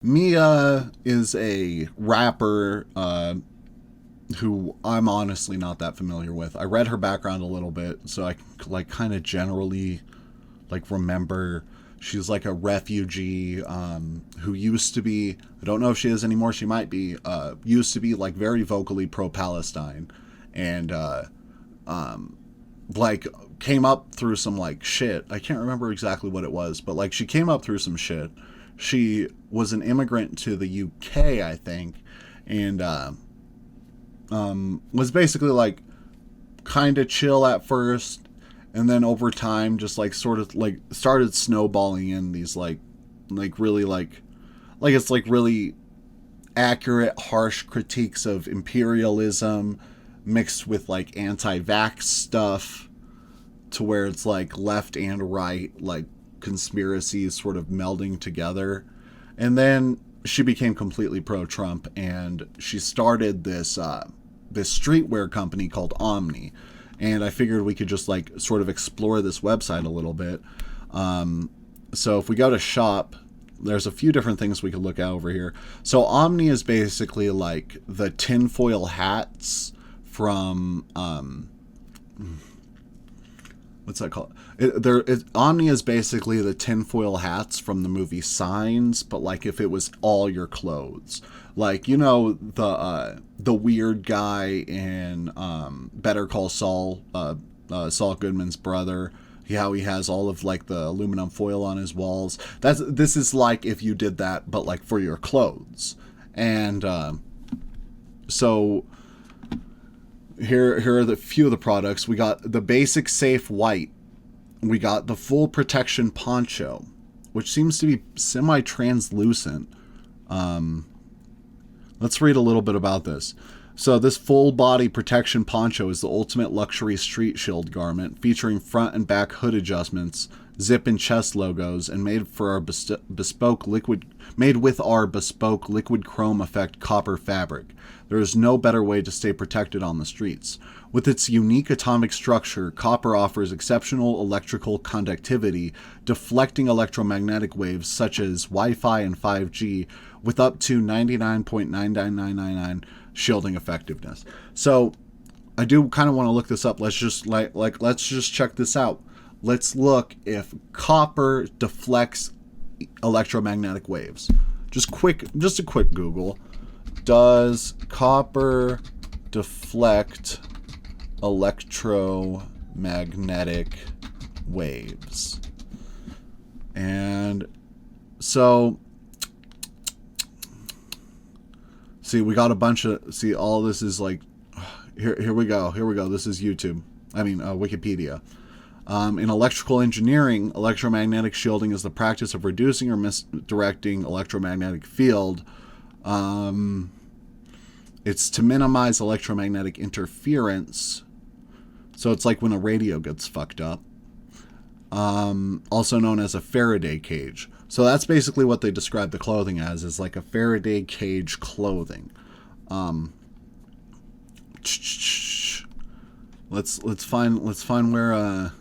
Mia is a rapper who I'm honestly not that familiar with. I read her background a little bit, so I like kind of generally like remember she's like a refugee who used to be, I don't know if she is anymore, she might be, used to be like very vocally pro-Palestine, and like came up through some like shit. I can't remember exactly what it was, but like she came up through some shit. She was an immigrant to the UK, I think, and was basically like kind of chill at first, and then over time just like sort of like started snowballing in these like really like it's like really accurate harsh critiques of imperialism mixed with like anti-vax stuff, to where it's like left and right like conspiracies sort of melding together. And then she became completely pro-Trump, and she started this streetwear company called OHMNI. And I figured we could just like sort of explore this website a little bit. So if we go to shop, there's a few different things we could look at over here. So OHMNI is basically like the tinfoil hats from what's that called? OHMNI is basically the tinfoil hats from the movie Signs, but like if it was all your clothes. Like, you know, the weird guy in Better Call Saul, Saul Goodman's brother, how he has all of like the aluminum foil on his walls. This is like if you did that, but like for your clothes. And so here are the few of the products. We got the basic safe white. We got the full protection poncho, which seems to be semi-translucent. Let's read a little bit about this. So this full body protection poncho is the ultimate luxury street shield garment, featuring front and back hood adjustments, zip and chest logos, and made with our bespoke liquid chrome effect copper fabric. There is no better way to stay protected on the streets. With its unique atomic structure, copper offers exceptional electrical conductivity, deflecting electromagnetic waves such as Wi-Fi and 5G, with up to 99.99999 shielding effectiveness. So I do kind of want to look this up. Let's just let's just check this out. Let's look if copper deflects electromagnetic waves. Just a quick Google. Does copper deflect electromagnetic waves? And so, see, we got a bunch of, see, all this is like, here we go. This is YouTube. Wikipedia. In electrical engineering, electromagnetic shielding is the practice of reducing or misdirecting electromagnetic field. It's to minimize electromagnetic interference. So it's like when a radio gets fucked up. Also known as a Faraday cage. So that's basically what they describe the clothing as, is like a Faraday cage clothing. Let's find where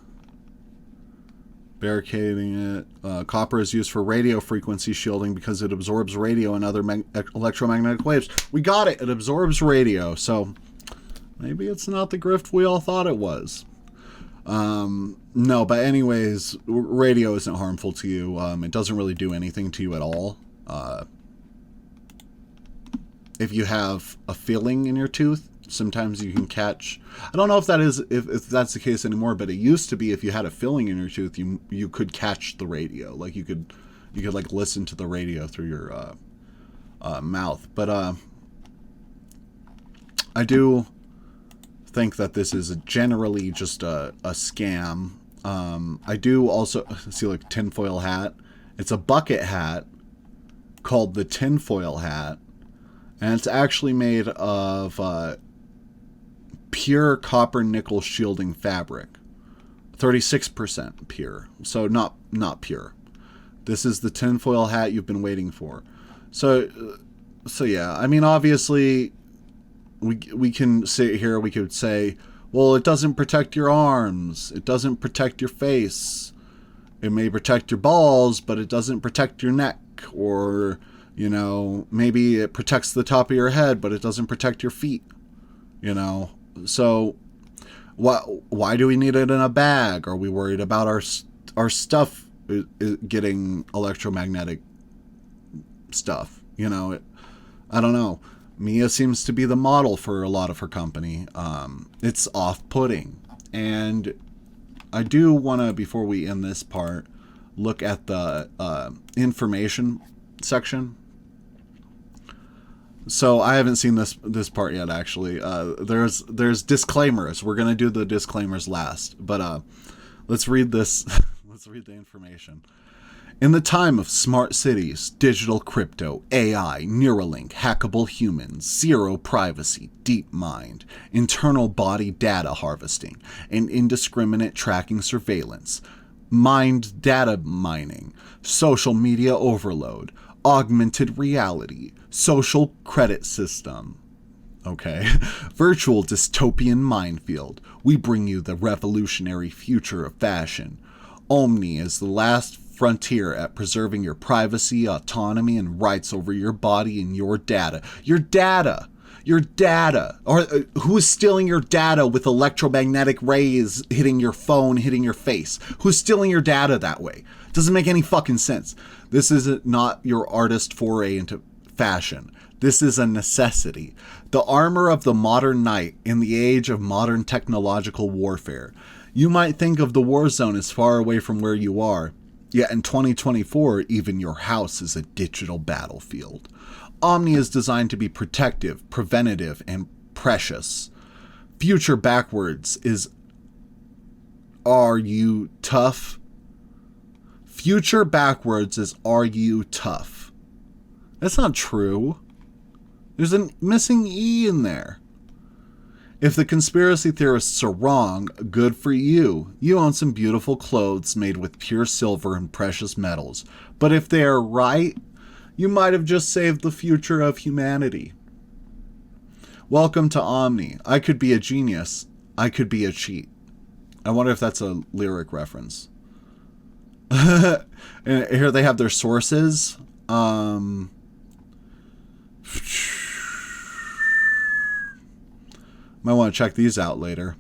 barricading it. Copper is used for radio frequency shielding because it absorbs radio and other electromagnetic waves. We got it. It absorbs radio. So maybe it's not the grift we all thought it was. No, but anyways, radio isn't harmful to you. It doesn't really do anything to you at all. If you have a filling in your tooth, sometimes you can catch, I don't know if that is, if that's the case anymore, but it used to be if you had a filling in your tooth, you could catch the radio. Like you could like listen to the radio through your mouth. But I do think that this is generally just a scam. I do also see like tinfoil hat. It's a bucket hat called the tinfoil hat, and it's actually made of pure copper nickel shielding fabric, 36% pure, so not pure. This is the tinfoil hat you've been waiting for. So yeah, I mean, obviously we can sit here, we could say, well, it doesn't protect your arms, it doesn't protect your face, it may protect your balls, but it doesn't protect your neck, or You know, maybe it protects the top of your head, but it doesn't protect your feet. You know, so why do we need it in a bag? Are we worried about our stuff getting electromagnetic stuff? You know, I don't know. Mia seems to be the model for a lot of her company. It's off-putting. And I do want to, before we end this part, look at the information section. So I haven't seen this part yet, actually. There's disclaimers. We're going to do the disclaimers last. But let's read this. Let's read the information. In the time of smart cities, digital crypto, AI, Neuralink, hackable humans, zero privacy, deep mind, internal body data harvesting, and indiscriminate tracking surveillance, mind data mining, social media overload, augmented reality, social credit system. Okay. Virtual dystopian minefield. We bring you the revolutionary future of fashion. OHMNI is the last frontier at preserving your privacy, autonomy, and rights over your body and your data. Your data! Your data! Or who is stealing your data with electromagnetic rays hitting your phone, hitting your face? Who's stealing your data that way? Doesn't make any fucking sense. This is not your artist foray into fashion. This is a necessity. The armor of the modern knight in the age of modern technological warfare. You might think of the war zone as far away from where you are. Yet in 2024, even your house is a digital battlefield. OHMNI is designed to be protective, preventative, and precious. Future backwards is, are you tough? Future backwards is, are you tough? That's not true. There's a missing E in there. If the conspiracy theorists are wrong, good for you. You own some beautiful clothes made with pure silver and precious metals. But if they are right, you might have just saved the future of humanity. Welcome to OHMNI. I could be a genius. I could be a cheat. I wonder if that's a lyric reference. And here they have their sources. Might want to check these out later.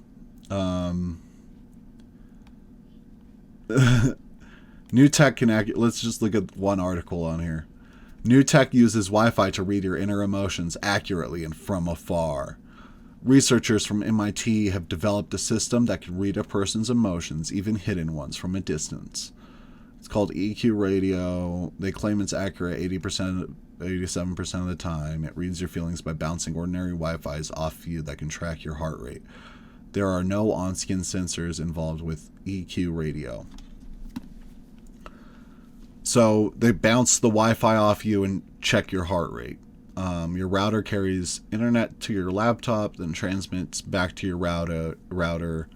New tech can let's just look at one article on here. New tech uses Wi-Fi to read your inner emotions accurately and from afar. Researchers from MIT have developed a system that can read a person's emotions, even hidden ones, from a distance. It's called EQ radio. They claim it's accurate 87% of the time. It reads your feelings by bouncing ordinary Wi-Fi's off you that can track your heart rate. There are no on-skin sensors involved with EQ radio. So they bounce the Wi-Fi off you and check your heart rate. Your router carries internet to your laptop, then transmits back to your router.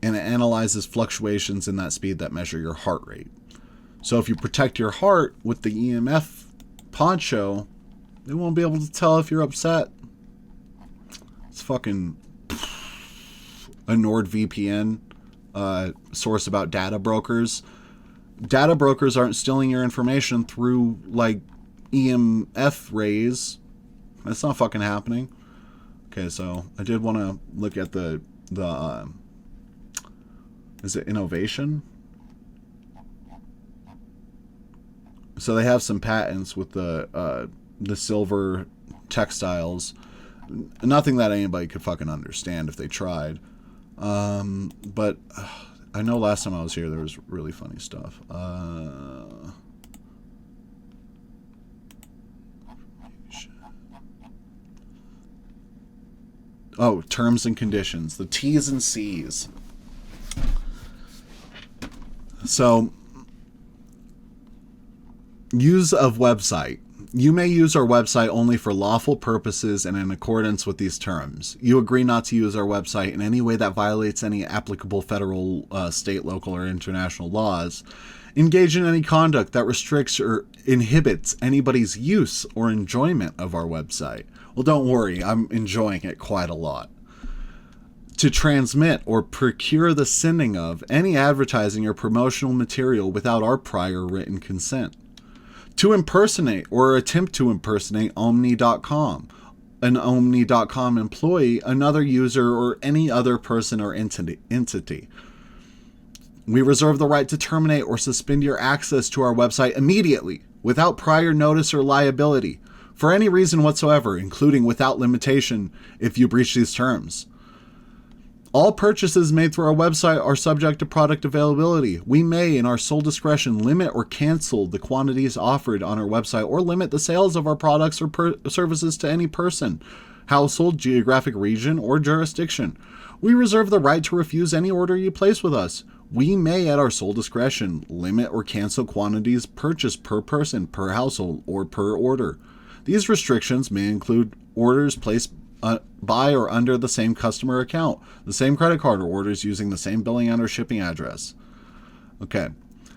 And it analyzes fluctuations in that speed that measure your heart rate. So if you protect your heart with the EMF poncho, they won't be able to tell if you're upset. It's fucking a NordVPN source about data brokers. Data brokers aren't stealing your information through like EMF rays. That's not fucking happening. Okay, so I did want to look at the is it innovation? So they have some patents with the silver textiles. Nothing that anybody could fucking understand if they tried. But I know last time I was here there was really funny stuff. Oh, terms and conditions. The T's and C's. So, use of website. You may use our website only for lawful purposes and in accordance with these terms. You agree not to use our website in any way that violates any applicable federal, state, local, or international laws. Engage in any conduct that restricts or inhibits anybody's use or enjoyment of our website. Well, don't worry, I'm enjoying it quite a lot. to transmit or procure the sending of any advertising or promotional material without our prior written consent. To impersonate or attempt to impersonate OHMNI.com, an OHMNI.com employee, another user, or any other person or entity. We reserve the right to terminate or suspend your access to our website immediately, without prior notice or liability, for any reason whatsoever, including without limitation, if you breach these terms. All purchases made through our website are subject to product availability. We may, in our sole discretion, limit or cancel the quantities offered on our website or limit the sales of our products or services to any person, household, geographic region, or jurisdiction. We reserve the right to refuse any order you place with us. We may, at our sole discretion, limit or cancel quantities purchased per person, per household, or per order. These restrictions may include orders placed by or under the same customer account, the same credit card, or orders using the same billing and or shipping address. Okay.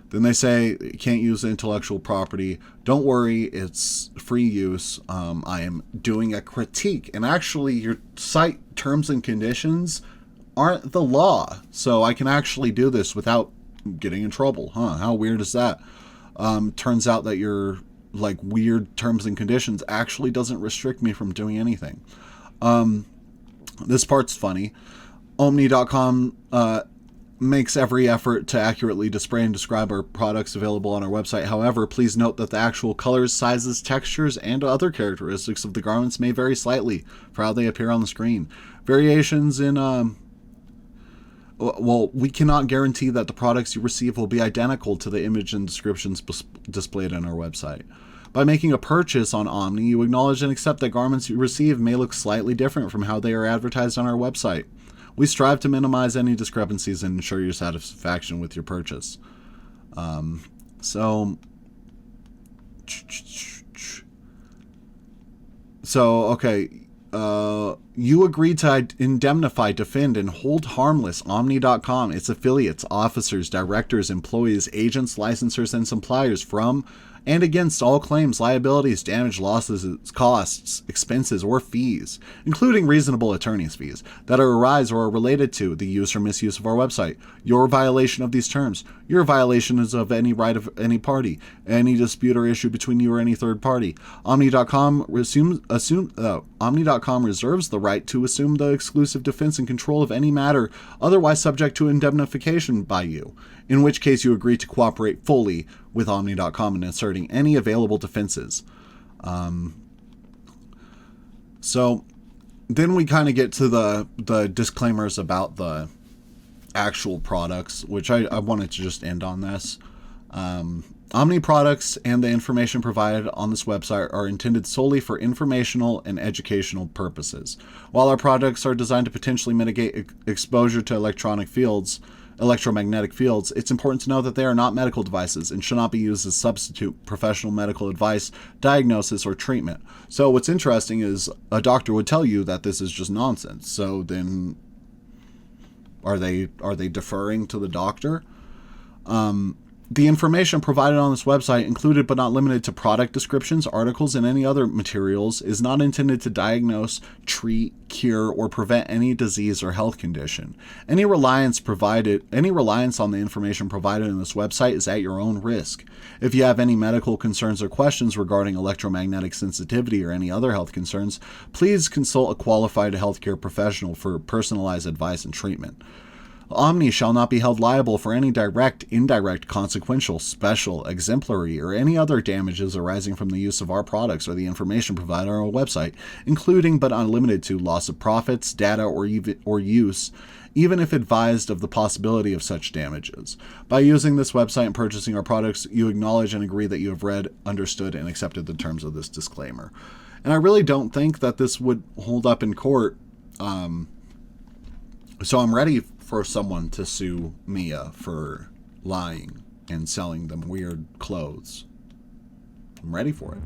Then they say you can't use intellectual property. Don't worry, it's free use. I am doing a critique. And actually, your site terms and conditions aren't the law. So I can actually do this without getting in trouble. How weird is that? Turns out that your like weird terms and conditions actually doesn't restrict me from doing anything. This part's funny. OHMNI.com makes every effort to accurately display and describe our products available on our website. However, please note that the actual colors, sizes, textures, and other characteristics of the garments may vary slightly for how they appear on the screen. Variations in well, we cannot guarantee that the products you receive will be identical to the image and descriptions displayed on our website. By making a purchase on OHMNI, you acknowledge and accept that garments you receive may look slightly different from how they are advertised on our website. We strive to minimize any discrepancies and ensure your satisfaction with your purchase. Okay. You agree to indemnify, defend, and hold harmless OHMNI.com, its affiliates, officers, directors, employees, agents, licensors, and suppliers from and against all claims, liabilities, damage, losses, costs, expenses, or fees, including reasonable attorney's fees, that arise or are related to the use or misuse of our website, your violation of these terms, your violations of any right of any party, any dispute or issue between you or any third party. OHMNI.com OHMNI.com reserves the right to assume the exclusive defense and control of any matter otherwise subject to indemnification by you, in which case you agree to cooperate fully with OHMNI.com in asserting any available defenses. So then we kind of get to the disclaimers about the actual products, which I wanted to just end on this. OHMNI products and the information provided on this website are intended solely for informational and educational purposes. While our products are designed to potentially mitigate exposure to electromagnetic fields, it's important to know that they are not medical devices and should not be used as substitute professional medical advice, diagnosis, or treatment. So what's interesting is a doctor would tell you that this is just nonsense. So then are they deferring to the doctor? The information provided on this website, included but not limited to product descriptions, articles, and any other materials, is not intended to diagnose, treat, cure, or prevent any disease or health condition. Any reliance on the information provided in this website is at your own risk. If you have any medical concerns or questions regarding electromagnetic sensitivity or any other health concerns, please consult a qualified healthcare professional for personalized advice and treatment. OHMNI shall not be held liable for any direct, indirect, consequential, special, exemplary, or any other damages arising from the use of our products or the information provided on our website, including but not limited to loss of profits, data, or use, even if advised of the possibility of such damages. By using this website and purchasing our products, you acknowledge and agree that you have read, understood, and accepted the terms of this disclaimer. And I really don't think that this would hold up in court. So I'm ready for someone to sue Mia for lying and selling them weird clothes. I'm ready for it.